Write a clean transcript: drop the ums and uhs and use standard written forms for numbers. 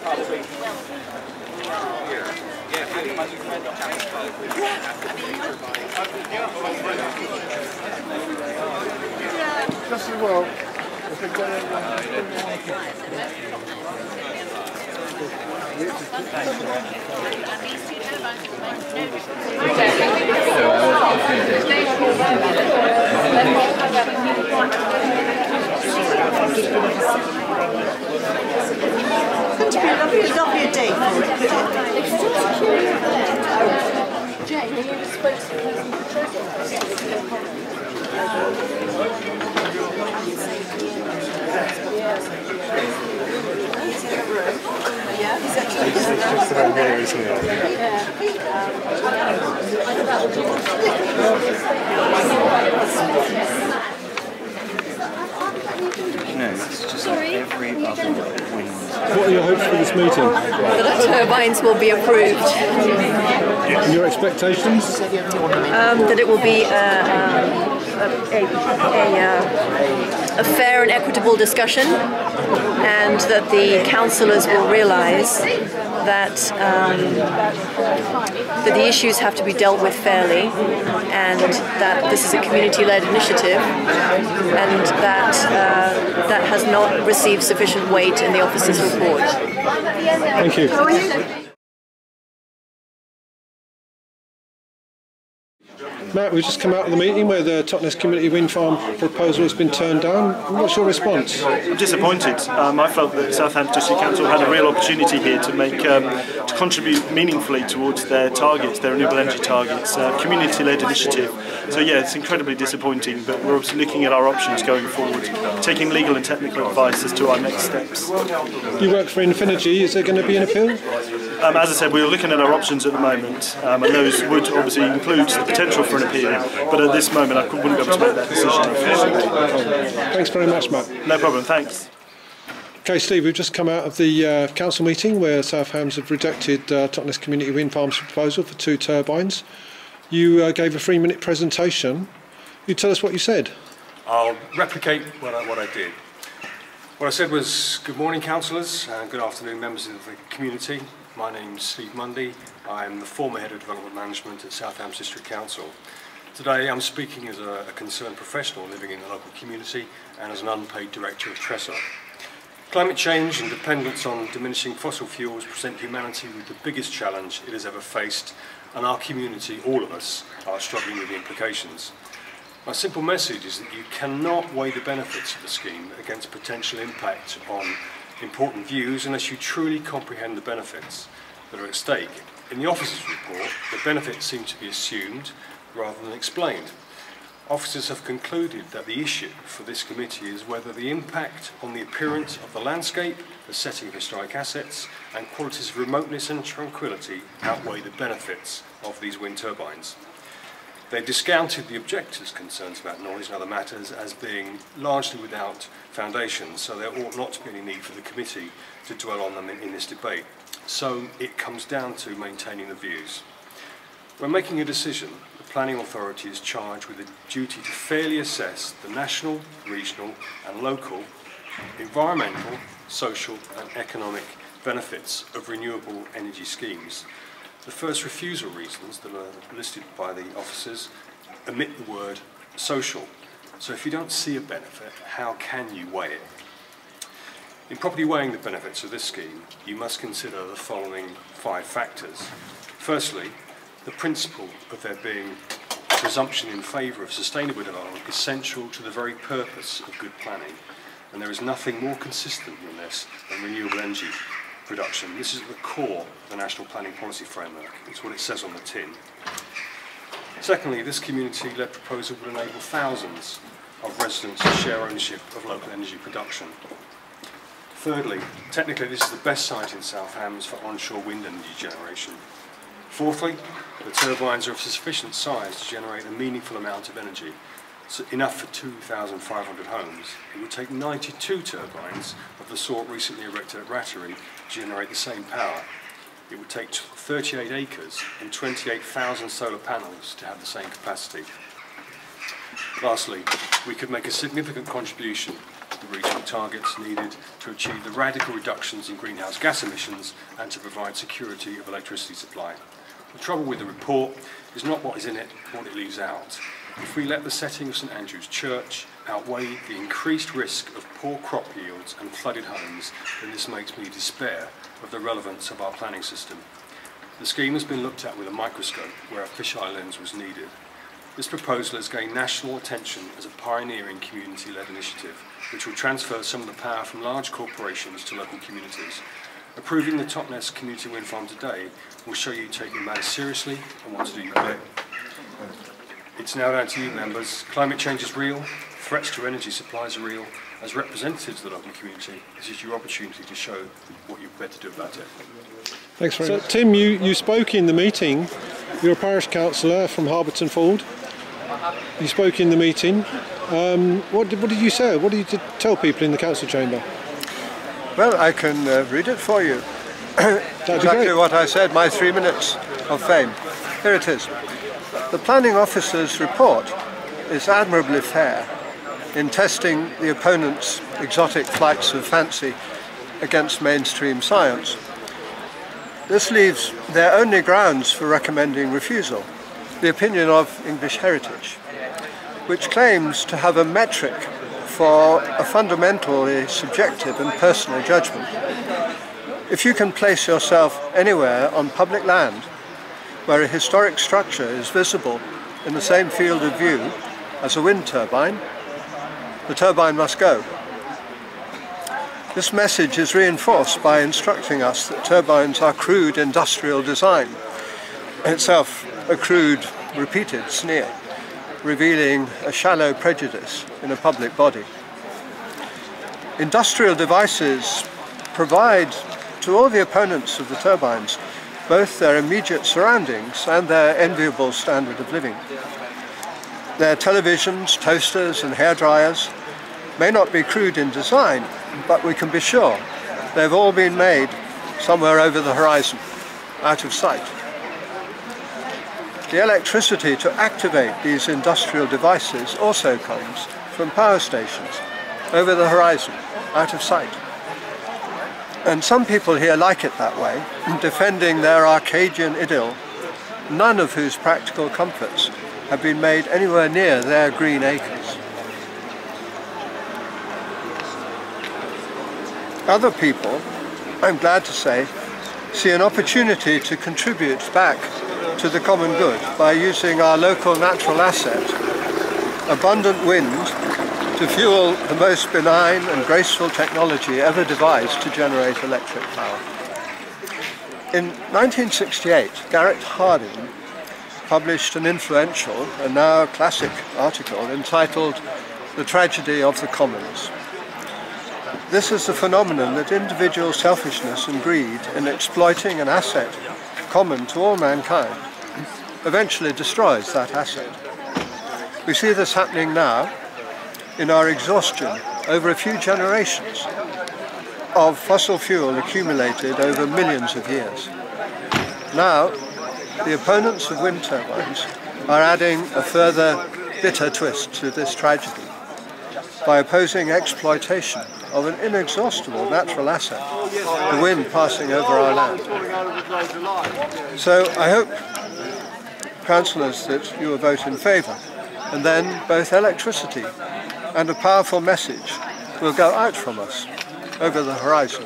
Just as well. It's going to be a lovely day for it. Jane, are you the spokesperson for Tresoc? Yeah, he's actually Just about here, isn't it? No, it's just like every other wind. What are your hopes for this meeting? that the turbines will be approved. And your expectations? That it will be a fair and equitable discussion, and that the councillors will realise that that the issues have to be dealt with fairly, and that this is a community-led initiative, and that that has not received sufficient weight in the officer's report. Thank you. Matt, we've just come out of the meeting where the Totnes Community Wind Farm proposal has been turned down. What's your response? I'm disappointed. I felt that Southampton District Council had a real opportunity here to make to contribute meaningfully towards their targets, their renewable energy targets, community-led initiative. So yeah, it's incredibly disappointing, but we're obviously looking at our options going forward, taking legal and technical advice as to our next steps. You work for Infinergy. Is there going to be an appeal? As I said, we're looking at our options at the moment, and those would obviously include the potential for an appeal, but at this moment I wouldn't be able to make that decision. Thanks very much, Matt. No problem, thanks. Okay, Steve, we've just come out of the council meeting where South Hams have rejected Totnes Community Wind Farm's proposal for 2 turbines. You gave a 3-minute presentation. You tell us what you said. I'll replicate what I did. What I said was, good morning councillors and good afternoon members of the community. My name's Steve Mundy. I'm the former Head of Development Management at Southampton District Council. Today I'm speaking as a concerned professional living in the local community and as an unpaid director of Tresoc. Climate change and dependence on diminishing fossil fuels present humanity with the biggest challenge it has ever faced, and our community, all of us, are struggling with the implications. My simple message is that you cannot weigh the benefits of the scheme against potential impact on important views unless you truly comprehend the benefits that are at stake. In the officer's report, the benefits seem to be assumed rather than explained. Officers have concluded that the issue for this committee is whether the impact on the appearance of the landscape, the setting of historic assets, and qualities of remoteness and tranquility outweigh the benefits of these wind turbines. They've discounted the objectors' concerns about noise and other matters as being largely without foundation, so there ought not to be any need for the committee to dwell on them in this debate. So it comes down to maintaining the views. When making a decision, the planning authority is charged with the duty to fairly assess the national, regional and local environmental, social and economic benefits of renewable energy schemes. The first refusal reasons that are listed by the officers omit the word social. So if you don't see a benefit, how can you weigh it? In properly weighing the benefits of this scheme, you must consider the following 5 factors. Firstly, the principle of there being a presumption in favour of sustainable development is central to the very purpose of good planning, and there is nothing more consistent than this than renewable energy production. This is at the core of the National Planning Policy Framework. It's what it says on the tin. Secondly, this community-led proposal will enable thousands of residents to share ownership of local energy production. Thirdly, technically this is the best site in South Hams for onshore wind energy generation. Fourthly, the turbines are of sufficient size to generate a meaningful amount of energy, so enough for 2,500 homes. It would take 92 turbines of the sort recently erected at Rattery to generate the same power. It would take 38 acres and 28,000 solar panels to have the same capacity. Lastly, we could make a significant contribution the regional targets needed to achieve the radical reductions in greenhouse gas emissions and to provide security of electricity supply. The trouble with the report is not what is in it, but what it leaves out. If we let the setting of St Andrew's Church outweigh the increased risk of poor crop yields and flooded homes, then this makes me despair of the relevance of our planning system. The scheme has been looked at with a microscope where a fisheye lens was needed. This proposal has gained national attention as a pioneering community-led initiative, which will transfer some of the power from large corporations to local communities. Approving the Totnes Community Wind Farm today will show you taking matters seriously and want to do your bit. It's now down to you, members. Climate change is real, threats to energy supplies are real. As representatives of the local community, this is your opportunity to show what you're prepared to do about it. Thanks very much. Tim, you spoke in the meeting. You're a parish councillor from Harberton Ford. You spoke in the meeting. What did you say? What did you tell people in the council chamber? Well, I can read it for you. Exactly what I said, my 3 minutes of fame. Here it is. The planning officer's report is admirably fair in testing the opponent's exotic flights of fancy against mainstream science. This leaves their only grounds for recommending refusal, the opinion of English Heritage, which claims to have a metric for a fundamentally subjective and personal judgment. If you can place yourself anywhere on public land where a historic structure is visible in the same field of view as a wind turbine, the turbine must go. This message is reinforced by instructing us that turbines are crude industrial design, itself a crude repeated sneer, revealing a shallow prejudice in a public body. Industrial devices provide to all the opponents of the turbines both their immediate surroundings and their enviable standard of living. Their televisions, toasters and hairdryers may not be crude in design, but we can be sure they've all been made somewhere over the horizon, out of sight. The electricity to activate these industrial devices also comes from power stations, over the horizon, out of sight. And some people here like it that way, defending their Arcadian idyll, none of whose practical comforts have been made anywhere near their green acres. Other people, I'm glad to say, see an opportunity to contribute back to the common good by using our local natural asset, abundant wind, to fuel the most benign and graceful technology ever devised to generate electric power. In 1968, Garrett Hardin published an influential and now classic article entitled "The Tragedy of the Commons." This is the phenomenon that individual selfishness and greed in exploiting an asset common to all mankind eventually destroys that asset. We see this happening now in our exhaustion over a few generations of fossil fuel accumulated over millions of years. Now, the opponents of wind turbines are adding a further bitter twist to this tragedy by opposing exploitation of an inexhaustible natural asset, the wind passing over our land. So I hope, councillors, that you will vote in favour, and then both electricity and a powerful message will go out from us over the horizon.